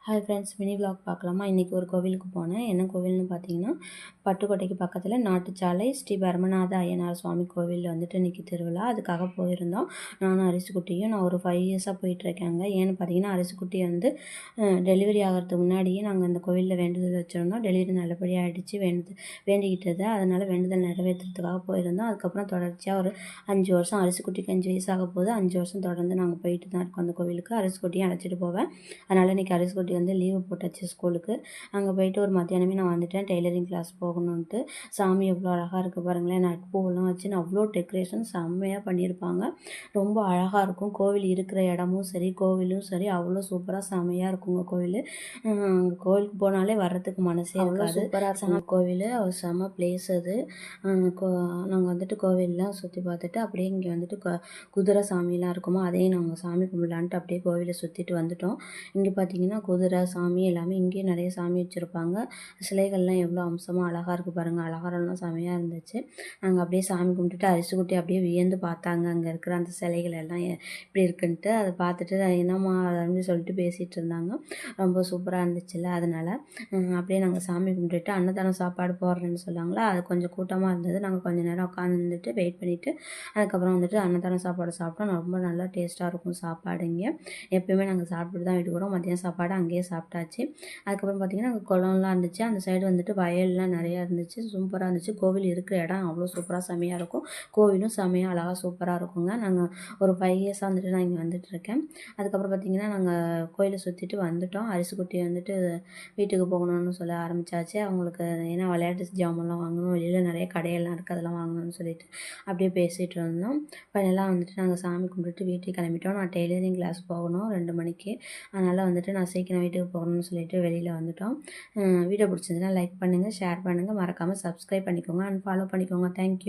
Hi friends, mini vlog பார்க்கலாமா? இன்றைக்கி ஒரு கோவிலுக்கு போனேன். என்ன கோவில்னு பார்த்தீங்கன்னா, பட்டுக்கோட்டைக்கு பக்கத்தில் நாட்டுச்சாலை ஸ்ரீ பரமநாத ஐயனார் சுவாமி கோவிலில் வந்துட்டு இன்றைக்கி திருவிழா. அதுக்காக போயிருந்தோம். நானும் அரிசிக்குட்டியும். நான் ஒரு 5 இயர்ஸாக போயிட்டுருக்கேங்க. ஏன்னு பார்த்தீங்கன்னா, அரிசிக்குட்டி வந்து டெலிவரி ஆகிறதுக்கு முன்னாடியே நாங்கள் அந்த கோவிலில் வேண்டுதல் வச்சுருந்தோம். டெலிவரி நல்லபடியாக ஆகிடுச்சு. வேண்டிக்கிட்டது. அதனால் வேண்டுதல் நிறைவேற்றுறதுக்காக போயிருந்தோம். அதுக்கப்புறம் தொடர்ச்சியாக ஒரு 5 வருஷம், அரிசிக்குட்டிக்கு 5 வயசாக போது 5 வருஷம் தொடர்ந்து நாங்கள் போயிட்டு தான் இருக்கோம் அந்த கோவிலுக்கு. அரிசிக்குட்டியும் அழைச்சிட்டு போவேன். அதனால் இன்றைக்கி அரிசிக்குட்டி வந்து லீவு போட்டாச்சு ஸ்கூலுக்கு. அங்கே போயிட்டு ஒரு மத்தியானமே நான் வந்துட்டேன் டெய்லரிங் கிளாஸ் போகணுன்ட்டு. சாமி எவ்வளோ அழகாக இருக்குது பாருங்களேன். நட்பூவெல்லாம் வச்சு அவ்வளோ டெக்கரேஷன் செம்மையாக பண்ணியிருப்பாங்க. ரொம்ப அழகாக இருக்கும். கோவில் இருக்கிற இடமும் சரி, கோவிலும் சரி அவ்வளோ சூப்பராக செம்மையாக இருக்குங்க கோவில். அங்கே கோவிலுக்கு போனாலே வர்றதுக்கு மனசே இருக்காது. சூப்பராக இருக்கும் கோவில். செம்ம பிளேஸ் அது. நாங்கள் வந்துட்டு கோவிலெலாம் சுற்றி பார்த்துட்டு அப்படியே இங்கே வந்துட்டு குதிரை சாமிலாம் இருக்குமோ அதையும் நாங்கள் சாமி கும்பிடலான்ட்டு அப்படியே கோவிலை சுற்றிட்டு வந்துட்டோம். இங்கே பார்த்தீங்கன்னா குதிரை சாமி எல்லாமே இங்கேயும் நிறைய சாமி வச்சுருப்பாங்க. சிலைகள்லாம் எவ்வளோ அம்சமாக அழகாக இருக்குது பாருங்கள். அலங்காரம்லாம் செமையாக இருந்துச்சு. நாங்கள் அப்படியே சாமி கும்பிட்டுட்டு அரிசிக்குட்டி அப்படியே வியந்து பார்த்தாங்க அங்கே இருக்கிற அந்த சிலைகள் எல்லாம் இப்படி இருக்குன்ட்டு. அதை பார்த்துட்டு என்னம்மா அப்படின்னு சொல்லிட்டு பேசிகிட்டு இருந்தாங்க. ரொம்ப சூப்பராக இருந்துச்சுல்ல, அதனால் அப்படியே நாங்கள் சாமி கும்பிட்டுட்டு அன்னதானம் சாப்பாடு போடுறேன்னு சொன்னாங்களா, அது கொஞ்சம் கூட்டமாக இருந்தது. நாங்கள் கொஞ்சம் நேரம் உட்காந்துட்டு வெயிட் பண்ணிவிட்டு அதுக்கப்புறம் வந்துட்டு அன்னதானம் சாப்பாடு சாப்பிட்டோம். ரொம்ப நல்லா டேஸ்ட்டாக இருக்கும் சாப்பாடு இங்கே. எப்பயுமே நாங்கள் சாப்பிட்டுட்டு தான் வீட்டுக்கு வரோம். மதியம் சாப்பாடு அங்கேயே சாப்பிட்டாச்சு. அதுக்கப்புறம் பார்த்திங்கன்னா அங்கே குளம்லாம் இருந்துச்சு. அந்த சைடு வந்துட்டு வயல்லாம் நிறையா இருந்துச்சு. சூப்பராக இருந்துச்சு. கோவில் இருக்கிற இடம் அவ்வளோ சூப்பராக செம்மையாக இருக்கும். கோவிலும் செம்மையாக அழகாக சூப்பராக இருக்குங்க. நாங்கள் ஒரு 5 இயர்ஸாக வந்துட்டு நான் இங்கே வந்துட்டுருக்கேன். அதுக்கப்புறம் பார்த்திங்கன்னா நாங்கள் கோயிலை சுற்றிட்டு வந்துட்டோம். அரிசிக்குட்டி வந்துட்டு வீட்டுக்கு போகணும்னு சொல்ல ஆரம்பித்தாச்சு. அவங்களுக்கு ஏன்னா விளையாட்டு ஜாமான்லாம் வாங்கணும், வெளியில் நிறைய கடையெல்லாம் இருக்குது, அதெல்லாம் வாங்கணும்னு சொல்லிட்டு அப்படியே பேசிகிட்டு இருந்தோம். ஃபைனலாக வந்துட்டு நாங்கள் சாமி கும்பிட்டுட்டு வீட்டுக்கு கிளம்பிட்டோம். நான் டெய்லரிங் கிளாஸ் போகணும் 2 மணிக்கு. அதனால் வந்துட்டு நான் சீக்கிரம் வீட்டுக்கு போகணும்னு சொல்லிட்டு வெளியில் வந்துட்டோம். வீடியோ பிடிச்சிருந்துச்சுன்னா லைக் பண்ணுங்கள், ஷேர் பண்ணுங்கள், மறக்காமல் சப்ஸ்கிரைப் பண்ணிக்கோங்க அண்ட் ஃபாலோ பண்ணிக்கோங்க. தேங்க்யூ.